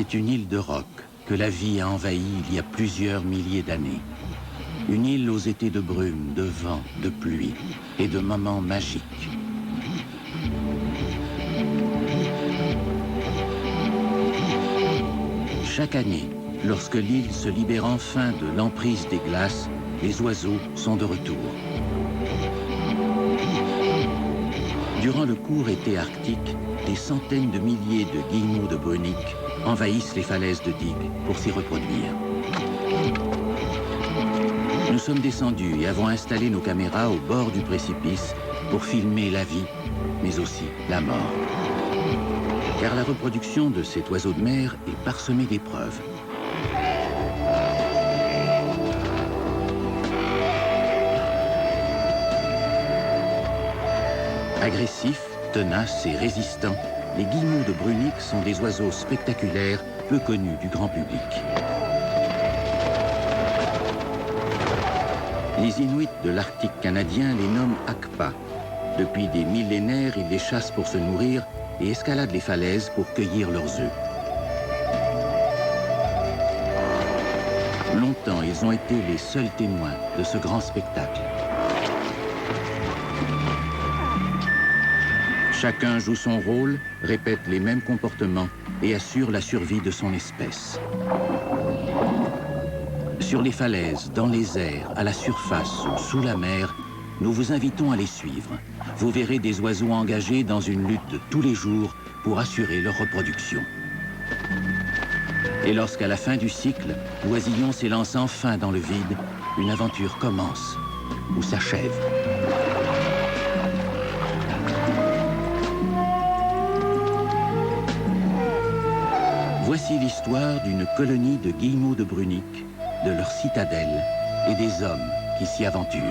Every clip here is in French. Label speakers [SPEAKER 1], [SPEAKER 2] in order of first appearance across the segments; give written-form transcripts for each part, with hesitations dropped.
[SPEAKER 1] C'est une île de roc que la vie a envahie il y a plusieurs milliers d'années. Une île aux étés de brume, de vent, de pluie et de moments magiques. Chaque année, lorsque l'île se libère enfin de l'emprise des glaces, les oiseaux sont de retour. Durant le court été arctique, des centaines de milliers de guillemots de Brunick envahissent les falaises de Dig pour s'y reproduire. Nous sommes descendus et avons installé nos caméras au bord du précipice pour filmer la vie, mais aussi la mort. Car la reproduction de cet oiseau de mer est parsemée d'épreuves. Agressifs, tenaces et résistants, les guillemots de Brunick sont des oiseaux spectaculaires, peu connus du grand public. Les Inuits de l'Arctique canadien les nomment Akpa. Depuis des millénaires, ils les chassent pour se nourrir et escaladent les falaises pour cueillir leurs œufs. Longtemps, ils ont été les seuls témoins de ce grand spectacle. Chacun joue son rôle, répète les mêmes comportements et assure la survie de son espèce. Sur les falaises, dans les airs, à la surface ou sous la mer, nous vous invitons à les suivre. Vous verrez des oiseaux engagés dans une lutte de tous les jours pour assurer leur reproduction. Et lorsqu'à la fin du cycle, l'oisillon s'élance enfin dans le vide, une aventure commence ou s'achève. Voici l'histoire d'une colonie de guillemots de Brunick, de leur citadelle et des hommes qui s'y aventurent.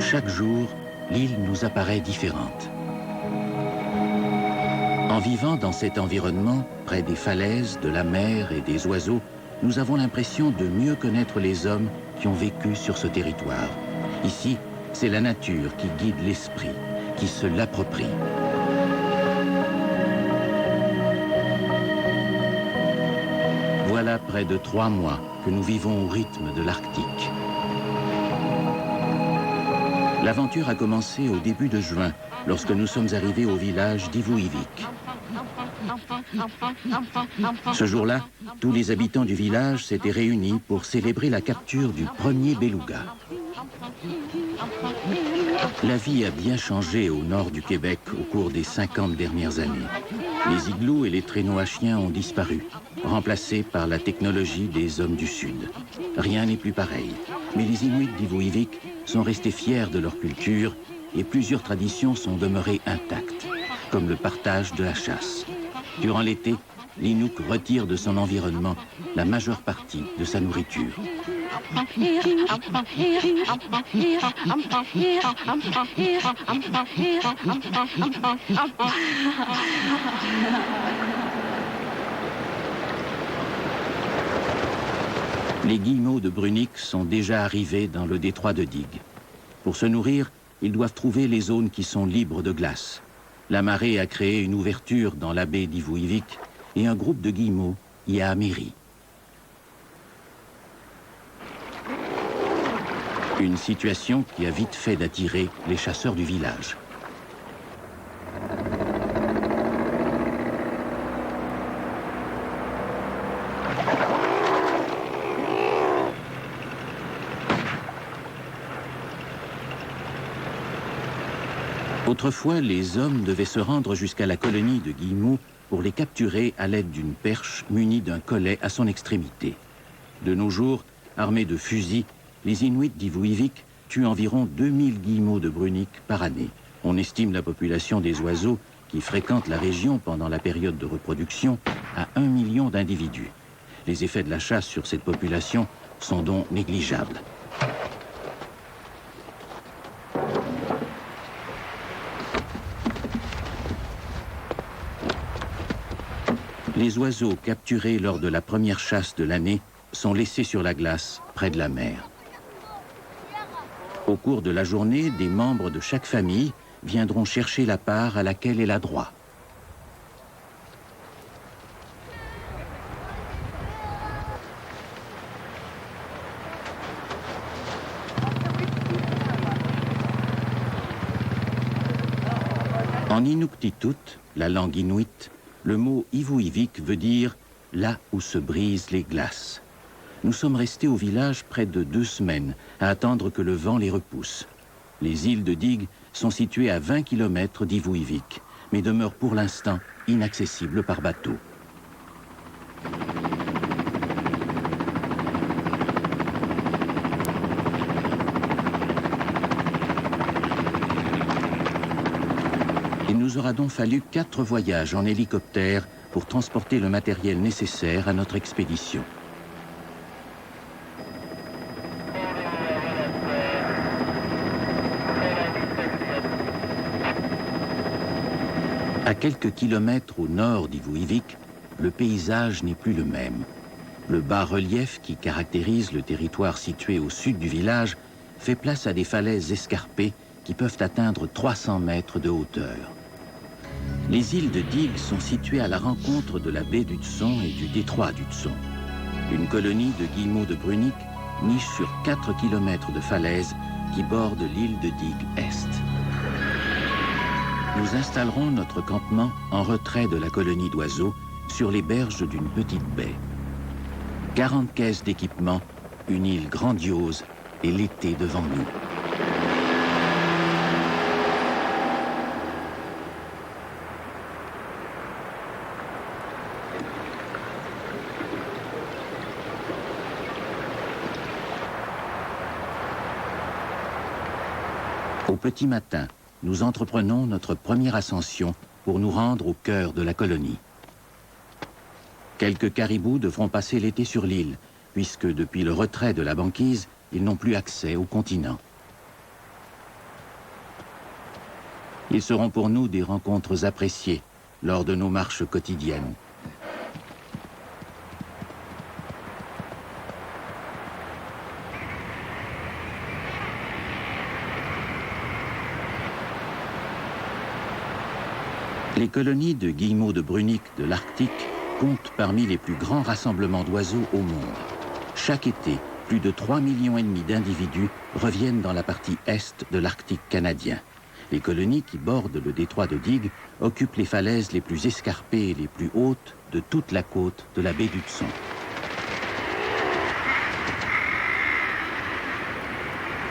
[SPEAKER 1] Chaque jour, l'île nous apparaît différente. En vivant dans cet environnement, près des falaises, de la mer et des oiseaux, nous avons l'impression de mieux connaître les hommes qui ont vécu sur ce territoire. Ici, c'est la nature qui guide l'esprit, qui se l'approprie. Voilà près de 3 mois que nous vivons au rythme de l'Arctique. L'aventure a commencé au début de juin, lorsque nous sommes arrivés au village d'Ivuivik. Ce jour-là, tous les habitants du village s'étaient réunis pour célébrer la capture du premier beluga. La vie a bien changé au nord du Québec au cours des 50 dernières années. Les igloos et les traîneaux à chiens ont disparu, remplacés par la technologie des hommes du Sud. Rien n'est plus pareil, mais les Inuits d'Ivuivik sont restés fiers de leur culture et plusieurs traditions sont demeurées intactes, comme le partage de la chasse. Durant l'été, l'Inuk retire de son environnement la majeure partie de sa nourriture. Les guillemots de Brunick sont déjà arrivés dans le détroit de Dig. Pour se nourrir, ils doivent trouver les zones qui sont libres de glace. La marée a créé une ouverture dans la baie d'Ivuivik et un groupe de guillemots y a améri. Une situation qui a vite fait d'attirer les chasseurs du village. Autrefois, les hommes devaient se rendre jusqu'à la colonie de guillemots pour les capturer à l'aide d'une perche munie d'un collet à son extrémité. De nos jours, armés de fusils, les Inuits d'Ivuivik tuent environ 2000 guillemots de Brunick par année. On estime la population des oiseaux qui fréquentent la région pendant la période de reproduction à 1 million d'individus. Les effets de la chasse sur cette population sont donc négligeables. Les oiseaux capturés lors de la première chasse de l'année sont laissés sur la glace près de la mer. Au cours de la journée, des membres de chaque famille viendront chercher la part à laquelle elle a droit. En Inuktitut, la langue inuite, le mot Ivuivik veut dire « là où se brisent les glaces ». Nous sommes restés au village près de 2 semaines à attendre que le vent les repousse. Les îles de Dig sont situées à 20 km d'Ivuivik, mais demeurent pour l'instant inaccessibles par bateau. Il nous aura donc fallu 4 voyages en hélicoptère pour transporter le matériel nécessaire à notre expédition. À quelques kilomètres au nord d'Ivuivik, le paysage n'est plus le même. Le bas-relief qui caractérise le territoire situé au sud du village fait place à des falaises escarpées qui peuvent atteindre 300 mètres de hauteur. Les îles de Dig sont situées à la rencontre de la baie d'Hudson et du détroit d'Hudson. Une colonie de guillemots de Brunik niche sur 4 km de falaises qui bordent l'île de Dig Est. Nous installerons notre campement en retrait de la colonie d'oiseaux sur les berges d'une petite baie. 40 caisses d'équipement, une île grandiose et l'été devant nous. Au petit matin, nous entreprenons notre première ascension pour nous rendre au cœur de la colonie. Quelques caribous devront passer l'été sur l'île, puisque depuis le retrait de la banquise, ils n'ont plus accès au continent. Ils seront pour nous des rencontres appréciées lors de nos marches quotidiennes. Les colonies de guillemots de Brunik de l'Arctique comptent parmi les plus grands rassemblements d'oiseaux au monde. Chaque été, plus de 3,5 millions d'individus reviennent dans la partie est de l'Arctique canadien. Les colonies qui bordent le détroit de Dig occupent les falaises les plus escarpées et les plus hautes de toute la côte de la baie d'Hudson.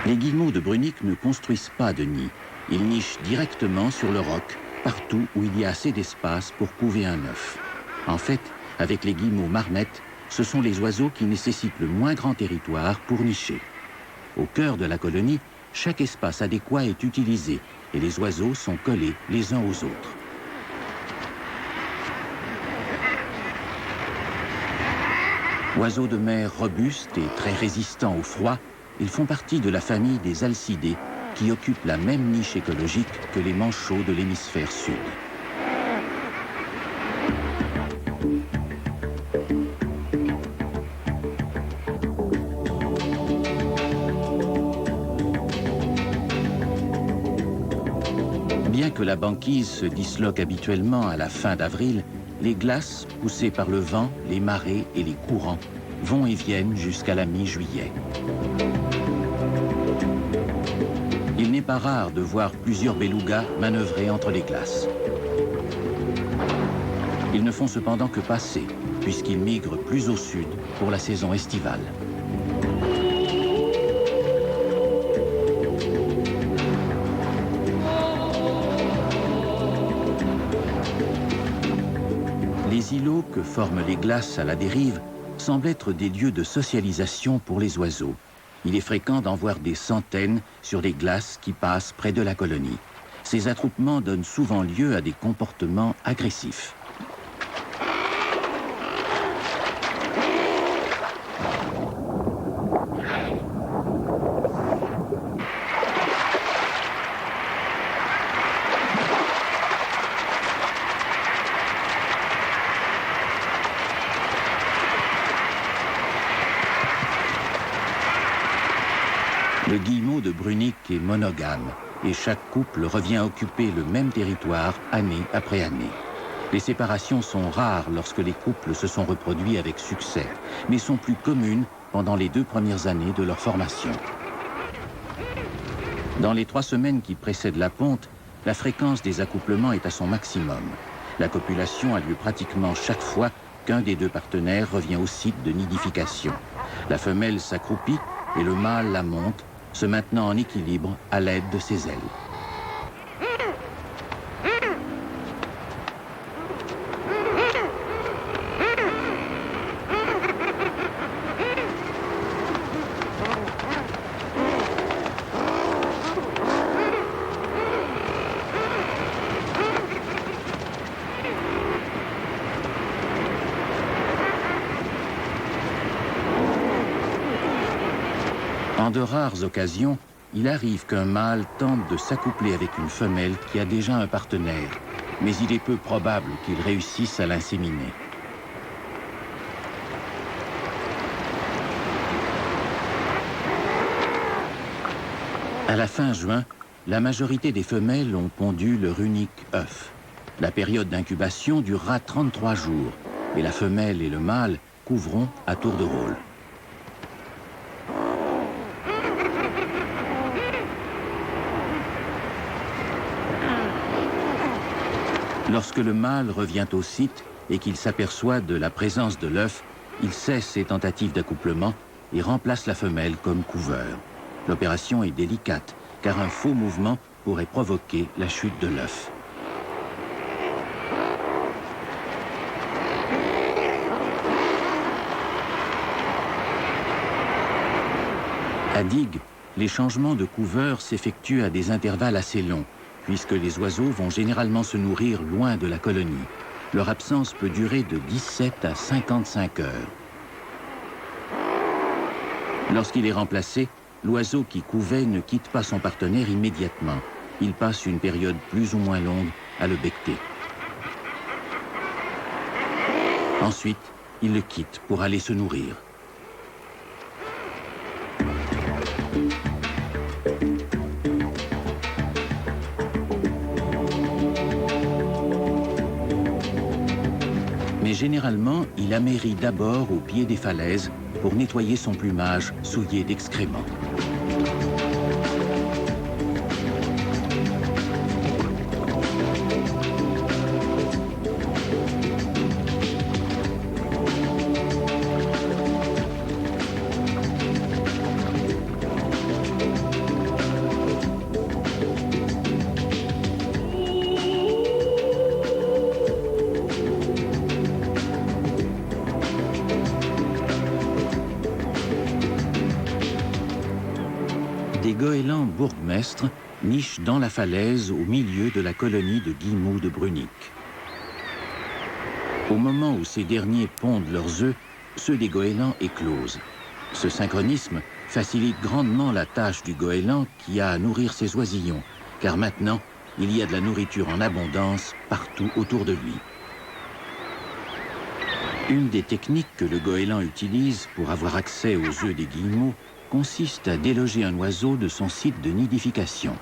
[SPEAKER 1] Les guillemots de Brunik ne construisent pas de nid. Ils nichent directement sur le roc, partout où il y a assez d'espace pour couver un œuf. En fait, avec les guillemots marmettes, ce sont les oiseaux qui nécessitent le moins grand territoire pour nicher. Au cœur de la colonie, chaque espace adéquat est utilisé et les oiseaux sont collés les uns aux autres. Oiseaux de mer robustes et très résistants au froid, ils font partie de la famille des alcidés qui occupent la même niche écologique que les manchots de l'hémisphère sud. Bien que la banquise se disloque habituellement à la fin d'avril, les glaces, poussées par le vent, les marées et les courants, vont et viennent jusqu'à la mi-juillet. Il n'est pas rare de voir plusieurs belugas manœuvrer entre les glaces. Ils ne font cependant que passer, puisqu'ils migrent plus au sud pour la saison estivale. Les îlots que forment les glaces à la dérive semblent être des lieux de socialisation pour les oiseaux. Il est fréquent d'en voir des centaines sur les glaces qui passent près de la colonie. Ces attroupements donnent souvent lieu à des comportements agressifs. Le guillemot de Brunick est monogame et chaque couple revient occuper le même territoire année après année. Les séparations sont rares lorsque les couples se sont reproduits avec succès, mais sont plus communes pendant les 2 premières années de leur formation. Dans les 3 semaines qui précèdent la ponte, la fréquence des accouplements est à son maximum. La copulation a lieu pratiquement chaque fois qu'un des 2 partenaires revient au site de nidification. La femelle s'accroupit et le mâle la monte, se maintenant en équilibre à l'aide de ses ailes. En de rares occasions, il arrive qu'un mâle tente de s'accoupler avec une femelle qui a déjà un partenaire, mais il est peu probable qu'il réussisse à l'inséminer. À la fin juin, la majorité des femelles ont pondu leur unique œuf. La période d'incubation durera 33 jours et la femelle et le mâle couvront à tour de rôle. Lorsque le mâle revient au site et qu'il s'aperçoit de la présence de l'œuf, il cesse ses tentatives d'accouplement et remplace la femelle comme couveur. L'opération est délicate, car un faux mouvement pourrait provoquer la chute de l'œuf. À Digue, les changements de couveur s'effectuent à des intervalles assez longs, puisque les oiseaux vont généralement se nourrir loin de la colonie. Leur absence peut durer de 17 à 55 heures. Lorsqu'il est remplacé, l'oiseau qui couvait ne quitte pas son partenaire immédiatement. Il passe une période plus ou moins longue à le becqueter. Ensuite, il le quitte pour aller se nourrir. Mais généralement, il amérit d'abord au pied des falaises pour nettoyer son plumage souillé d'excréments. Des goélands bourgmestres nichent dans la falaise au milieu de la colonie de guillemots de Brunick. Au moment où ces derniers pondent leurs œufs, ceux des goélands éclosent. Ce synchronisme facilite grandement la tâche du goéland qui a à nourrir ses oisillons, car maintenant, il y a de la nourriture en abondance partout autour de lui. Une des techniques que le goéland utilise pour avoir accès aux œufs des guillemots consiste à déloger un oiseau de son site de nidification.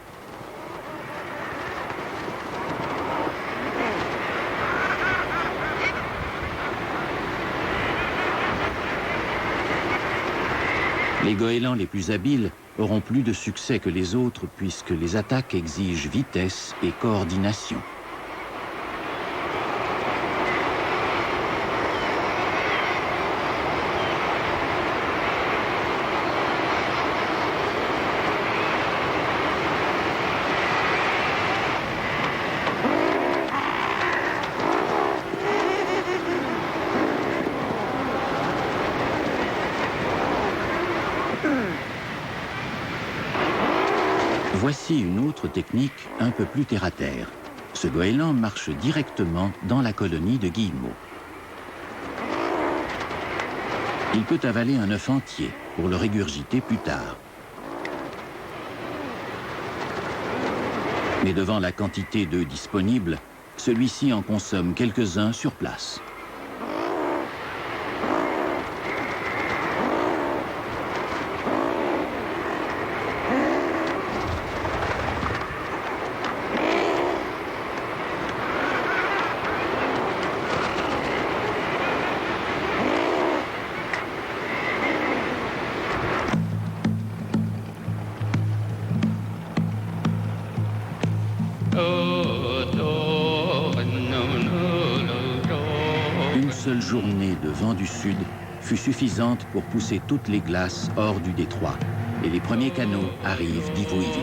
[SPEAKER 1] Les goélands les plus habiles auront plus de succès que les autres puisque les attaques exigent vitesse et coordination. Voici une autre technique un peu plus terre-à-terre. Ce goéland marche directement dans la colonie de guillemots. Il peut avaler un œuf entier pour le régurgiter plus tard. Mais devant la quantité d'œufs disponibles, celui-ci en consomme quelques-uns sur place. seule journée de vent du sud fut suffisante pour pousser toutes les glaces hors du détroit. Et les premiers canots arrivent d'Ivuyvik.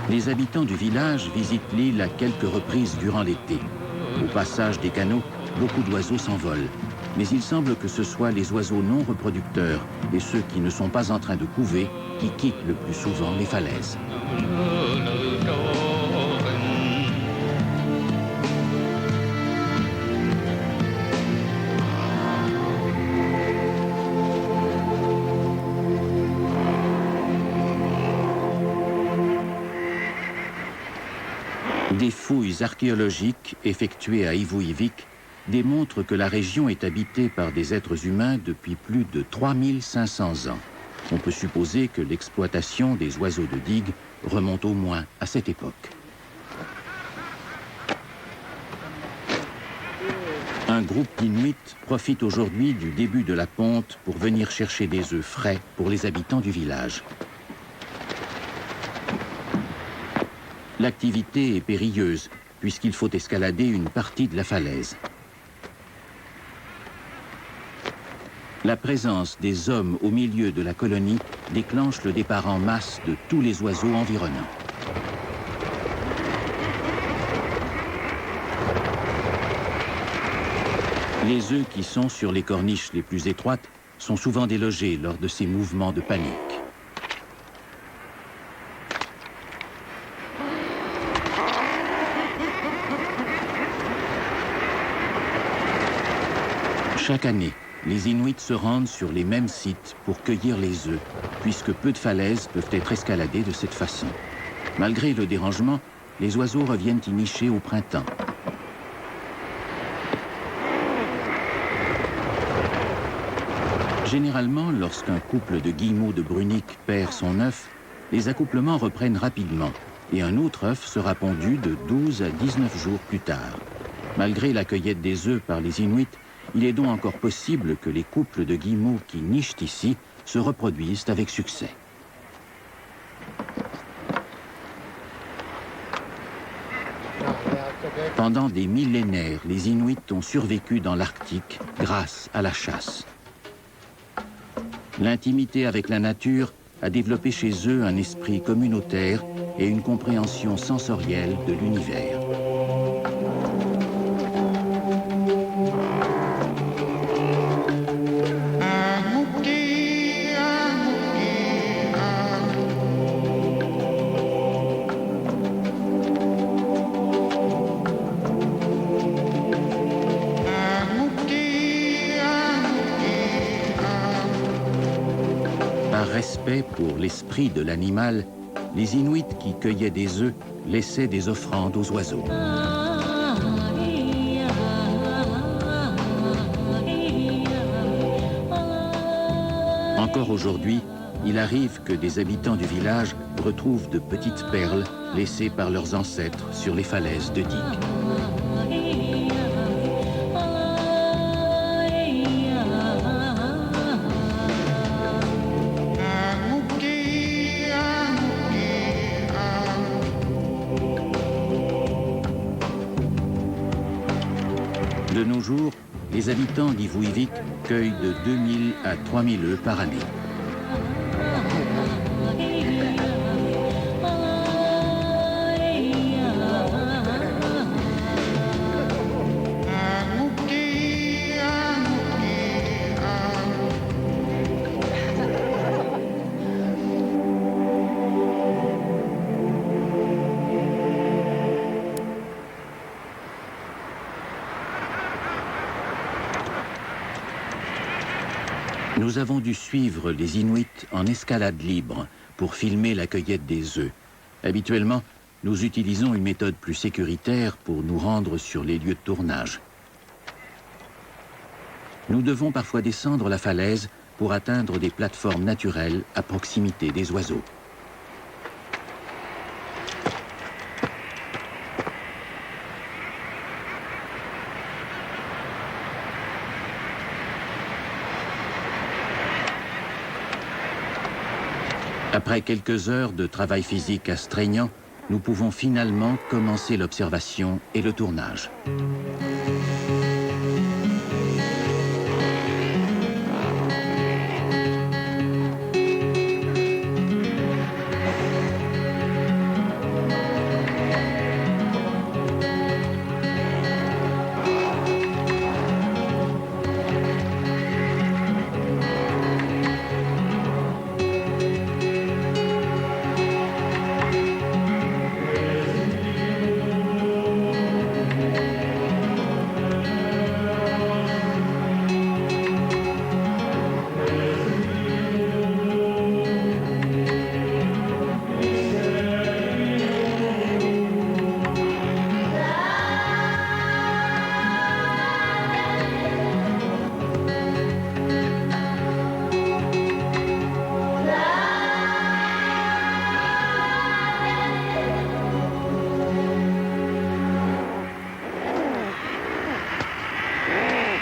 [SPEAKER 1] Les habitants du village visitent l'île à quelques reprises durant l'été. Au passage des canots, beaucoup d'oiseaux s'envolent. Mais il semble que ce soit les oiseaux non reproducteurs et ceux qui ne sont pas en train de couver qui quittent le plus souvent les falaises. Des fouilles archéologiques effectuées à Ivuyvik démontrent que la région est habitée par des êtres humains depuis plus de 3500 ans. On peut supposer que l'exploitation des oiseaux de digue remonte au moins à cette époque. Un groupe d'Inuits profite aujourd'hui du début de la ponte pour venir chercher des œufs frais pour les habitants du village. L'activité est périlleuse puisqu'il faut escalader une partie de la falaise. La présence des hommes au milieu de la colonie déclenche le départ en masse de tous les oiseaux environnants. Les œufs qui sont sur les corniches les plus étroites sont souvent délogés lors de ces mouvements de panique. Chaque année, les Inuits se rendent sur les mêmes sites pour cueillir les œufs, puisque peu de falaises peuvent être escaladées de cette façon. Malgré le dérangement, les oiseaux reviennent y nicher au printemps. Généralement, lorsqu'un couple de guillemots de Brunique perd son œuf, les accouplements reprennent rapidement et un autre œuf sera pondu de 12 à 19 jours plus tard. Malgré la cueillette des œufs par les Inuits, il est donc encore possible que les couples de guillemots qui nichent ici se reproduisent avec succès. Pendant des millénaires, les Inuits ont survécu dans l'Arctique grâce à la chasse. L'intimité avec la nature a développé chez eux un esprit communautaire et une compréhension sensorielle de l'univers. Respect pour l'esprit de l'animal, les Inuits qui cueillaient des œufs laissaient des offrandes aux oiseaux. Encore aujourd'hui, il arrive que des habitants du village retrouvent de petites perles laissées par leurs ancêtres sur les falaises de digues. De nos jours, les habitants d'Ivuyvik cueillent de 2000 à 3000 œufs par année. Nous avons dû suivre les Inuits en escalade libre pour filmer la cueillette des œufs. Habituellement, nous utilisons une méthode plus sécuritaire pour nous rendre sur les lieux de tournage. Nous devons parfois descendre la falaise pour atteindre des plateformes naturelles à proximité des oiseaux. Après quelques heures de travail physique astreignant, nous pouvons finalement commencer l'observation et le tournage.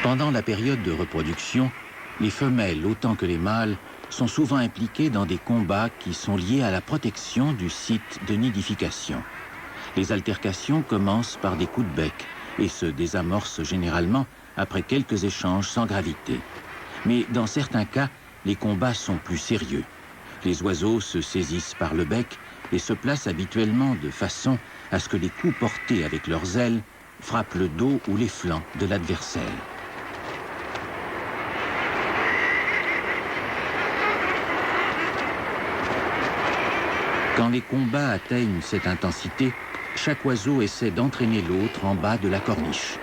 [SPEAKER 1] Pendant la période de reproduction, les femelles autant que les mâles sont souvent impliqués dans des combats qui sont liés à la protection du site de nidification. Les altercations commencent par des coups de bec et se désamorcent généralement après quelques échanges sans gravité. Mais dans certains cas, les combats sont plus sérieux. Les oiseaux se saisissent par le bec et se placent habituellement de façon à ce que les coups portés avec leurs ailes frappent le dos ou les flancs de l'adversaire. Quand les combats atteignent cette intensité, chaque oiseau essaie d'entraîner l'autre en bas de la corniche.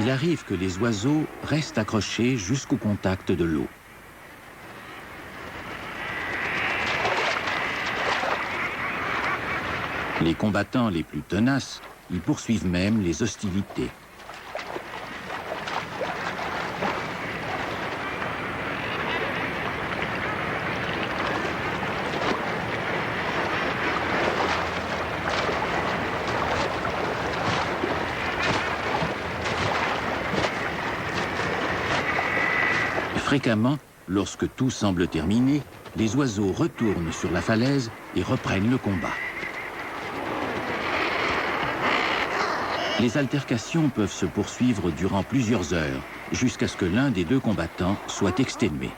[SPEAKER 1] Il arrive que les oiseaux restent accrochés jusqu'au contact de l'eau. Les combattants les plus tenaces, ils poursuivent même les hostilités. Fréquemment, lorsque tout semble terminé, les oiseaux retournent sur la falaise et reprennent le combat. Les altercations peuvent se poursuivre durant plusieurs heures, jusqu'à ce que l'un des deux combattants soit exténué.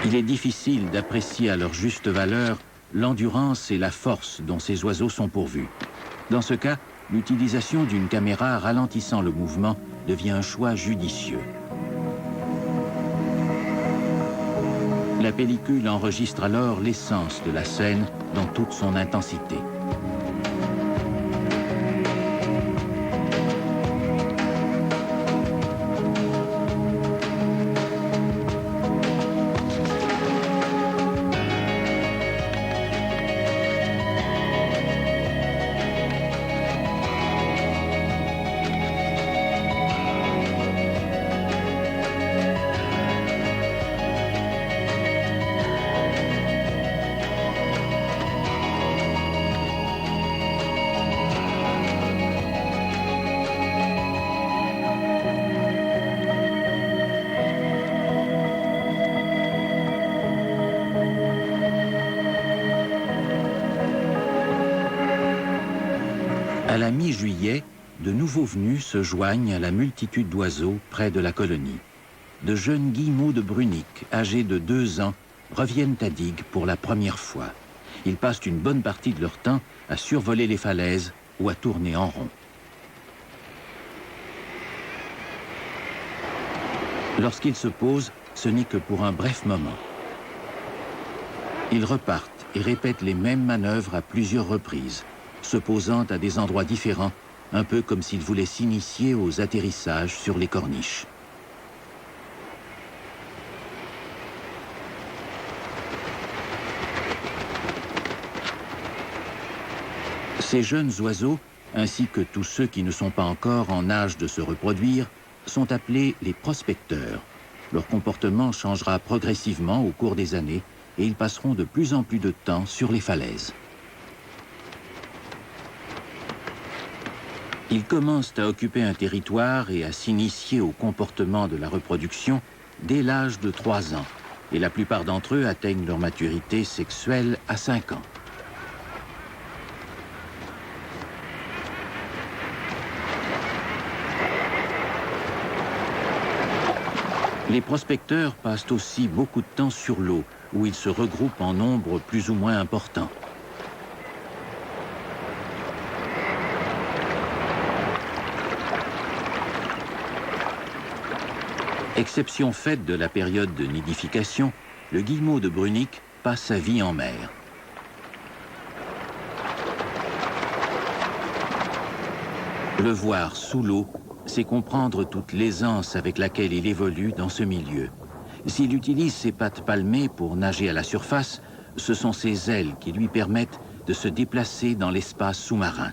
[SPEAKER 1] Il est difficile d'apprécier à leur juste valeur l'endurance et la force dont ces oiseaux sont pourvus. Dans ce cas, l'utilisation d'une caméra ralentissant le mouvement devient un choix judicieux. La pellicule enregistre alors l'essence de la scène dans toute son intensité. À la mi-juillet, de nouveaux venus se joignent à la multitude d'oiseaux près de la colonie. De jeunes guillemots de Brunique, âgés de 2 ans, reviennent à Digue pour la première fois. Ils passent une bonne partie de leur temps à survoler les falaises ou à tourner en rond. Lorsqu'ils se posent, ce n'est que pour un bref moment. Ils repartent et répètent les mêmes manœuvres à plusieurs reprises, se posant à des endroits différents un peu comme s'ils voulaient s'initier aux atterrissages sur les corniches. Ces jeunes oiseaux, ainsi que tous ceux qui ne sont pas encore en âge de se reproduire, sont appelés les prospecteurs. Leur comportement changera progressivement au cours des années et ils passeront de plus en plus de temps sur les falaises. Ils commencent à occuper un territoire et à s'initier au comportement de la reproduction dès l'âge de 3 ans, et la plupart d'entre eux atteignent leur maturité sexuelle à 5 ans. Les prospecteurs passent aussi beaucoup de temps sur l'eau, où ils se regroupent en nombre plus ou moins important. Exception faite de la période de nidification, le guillemot de Brunick passe sa vie en mer. Le voir sous l'eau, c'est comprendre toute l'aisance avec laquelle il évolue dans ce milieu. S'il utilise ses pattes palmées pour nager à la surface, ce sont ses ailes qui lui permettent de se déplacer dans l'espace sous-marin.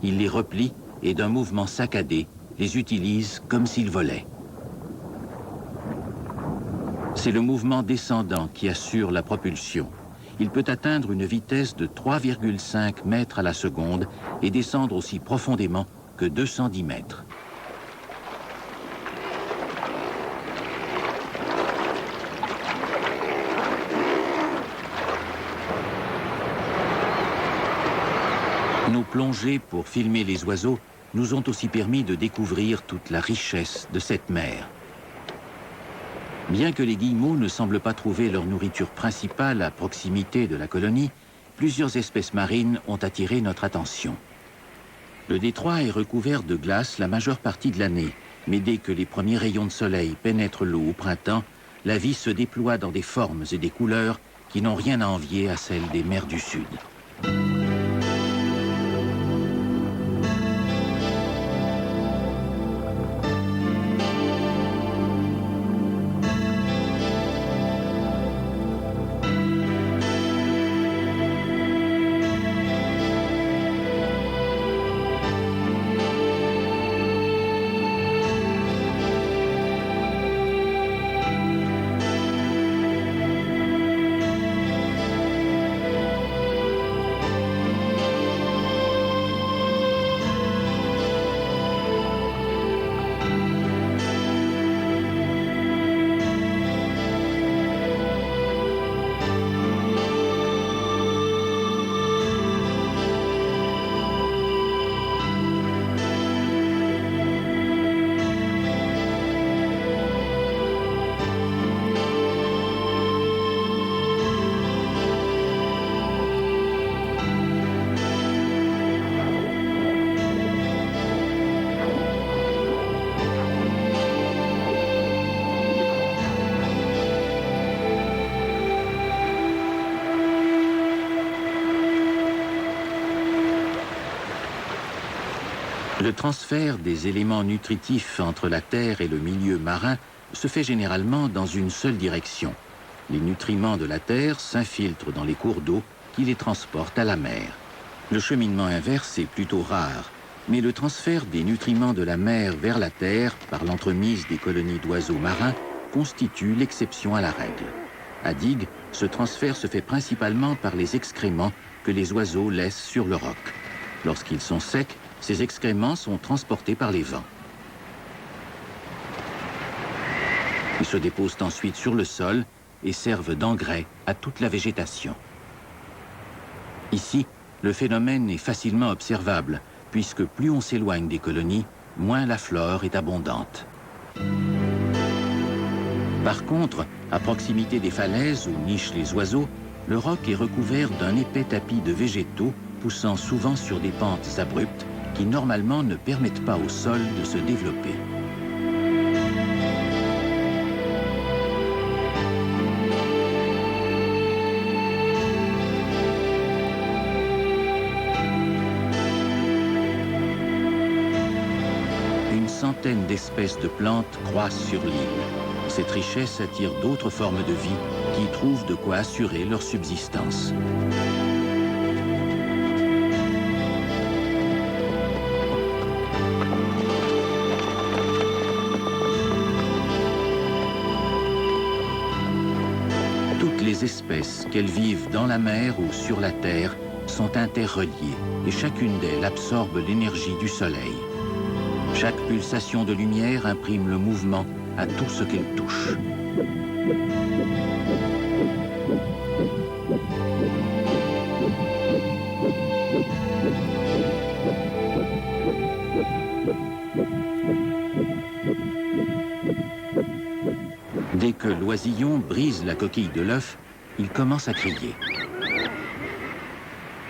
[SPEAKER 1] Il les replie et d'un mouvement saccadé, les utilise comme s'il volait. C'est le mouvement descendant qui assure la propulsion. Il peut atteindre une vitesse de 3,5 mètres à la seconde et descendre aussi profondément que 210 mètres. Nos plongées pour filmer les oiseaux nous ont aussi permis de découvrir toute la richesse de cette mer. Bien que les guillemots ne semblent pas trouver leur nourriture principale à proximité de la colonie, plusieurs espèces marines ont attiré notre attention. Le détroit est recouvert de glace la majeure partie de l'année, mais dès que les premiers rayons de soleil pénètrent l'eau au printemps, la vie se déploie dans des formes et des couleurs qui n'ont rien à envier à celles des mers du Sud. Le transfert des éléments nutritifs entre la terre et le milieu marin se fait généralement dans une seule direction. Les nutriments de la terre s'infiltrent dans les cours d'eau qui les transportent à la mer. Le cheminement inverse est plutôt rare, mais le transfert des nutriments de la mer vers la terre par l'entremise des colonies d'oiseaux marins constitue l'exception à la règle. À Digue, ce transfert se fait principalement par les excréments que les oiseaux laissent sur le roc. Lorsqu'ils sont secs, ces excréments sont transportés par les vents. Ils se déposent ensuite sur le sol et servent d'engrais à toute la végétation. Ici, le phénomène est facilement observable, puisque plus on s'éloigne des colonies, moins la flore est abondante. Par contre, à proximité des falaises où nichent les oiseaux, le roc est recouvert d'un épais tapis de végétaux poussant souvent sur des pentes abruptes qui normalement ne permettent pas au sol de se développer. centaines d'espèces de plantes croissent sur l'île. Cette richesse attire d'autres formes de vie qui trouvent de quoi assurer leur subsistance. Toutes les espèces, qu'elles vivent dans la mer ou sur la terre, sont interreliées et chacune d'elles absorbe l'énergie du soleil. Chaque pulsation de lumière imprime le mouvement à tout ce qu'elle touche. Dès que l'oisillon brise la coquille de l'œuf, il commence à crier.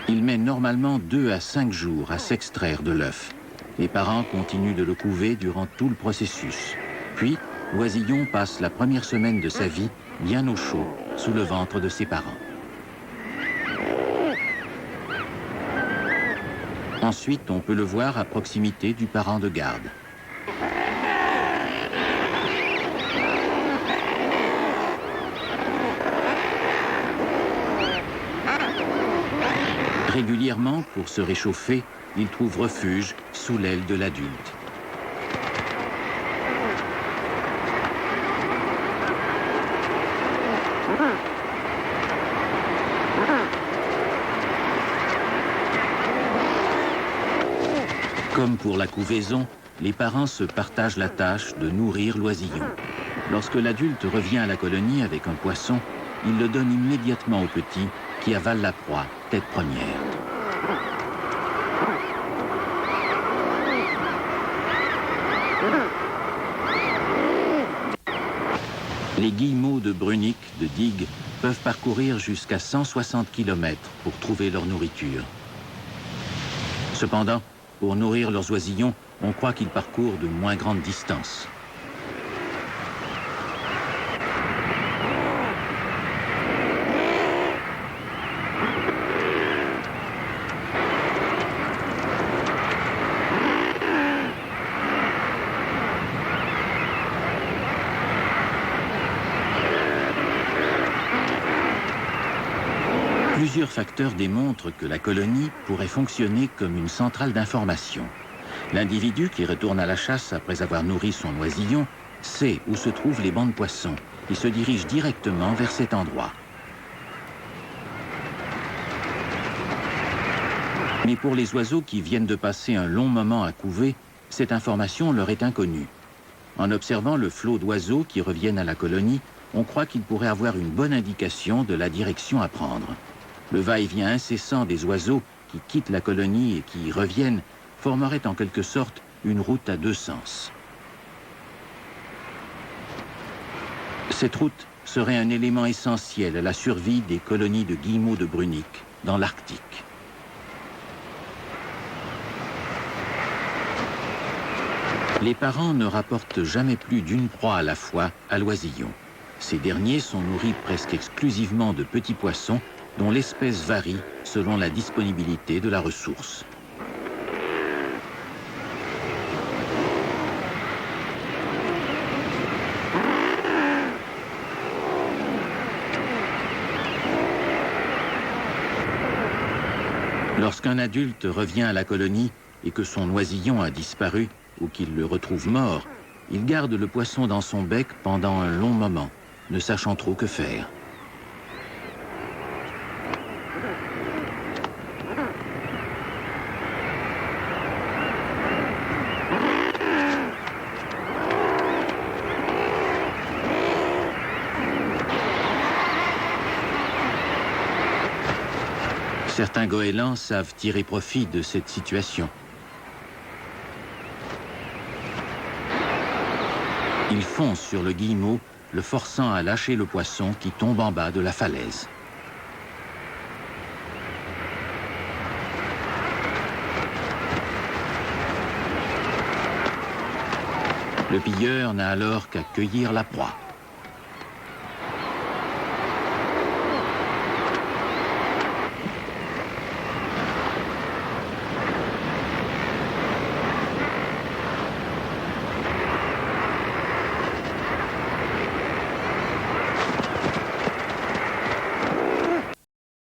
[SPEAKER 1] Il met normalement 2 à 5 jours à s'extraire de l'œuf. Les parents continuent de le couver durant tout le processus. Puis, l'oisillon passe la première semaine de sa vie bien au chaud, sous le ventre de ses parents. Ensuite, on peut le voir à proximité du parent de garde. Régulièrement, pour se réchauffer, il trouve refuge sous l'aile de l'adulte. Comme pour la couvaison, les parents se partagent la tâche de nourrir l'oisillon. Lorsque l'adulte revient à la colonie avec un poisson, il le donne immédiatement au petit qui avale la proie, tête première. Les guillemots de Brunique, de digue, peuvent parcourir jusqu'à 160 km pour trouver leur nourriture. Cependant, pour nourrir leurs oisillons, on croit qu'ils parcourent de moins grandes distances. Plusieurs facteurs démontrent que la colonie pourrait fonctionner comme une centrale d'information. L'individu qui retourne à la chasse après avoir nourri son oisillon sait où se trouvent les bancs de poissons et se dirige directement vers cet endroit. Mais pour les oiseaux qui viennent de passer un long moment à couver, cette information leur est inconnue. En observant le flot d'oiseaux qui reviennent à la colonie, on croit qu'ils pourraient avoir une bonne indication de la direction à prendre. Le va-et-vient incessant des oiseaux qui quittent la colonie et qui y reviennent formerait en quelque sorte une route à 2 sens. Cette route serait un élément essentiel à la survie des colonies de guillemots de Brunique dans l'Arctique. Les parents ne rapportent jamais plus d'une proie à la fois à l'oisillon. Ces derniers sont nourris presque exclusivement de petits poissons dont l'espèce varie selon la disponibilité de la ressource. Lorsqu'un adulte revient à la colonie et que son oisillon a disparu ou qu'il le retrouve mort, il garde le poisson dans son bec pendant un long moment, ne sachant trop que faire. Certains goélands savent tirer profit de cette situation. Ils foncent sur le guillemot, le forçant à lâcher le poisson qui tombe en bas de la falaise. Le pilleur n'a alors qu'à cueillir la proie.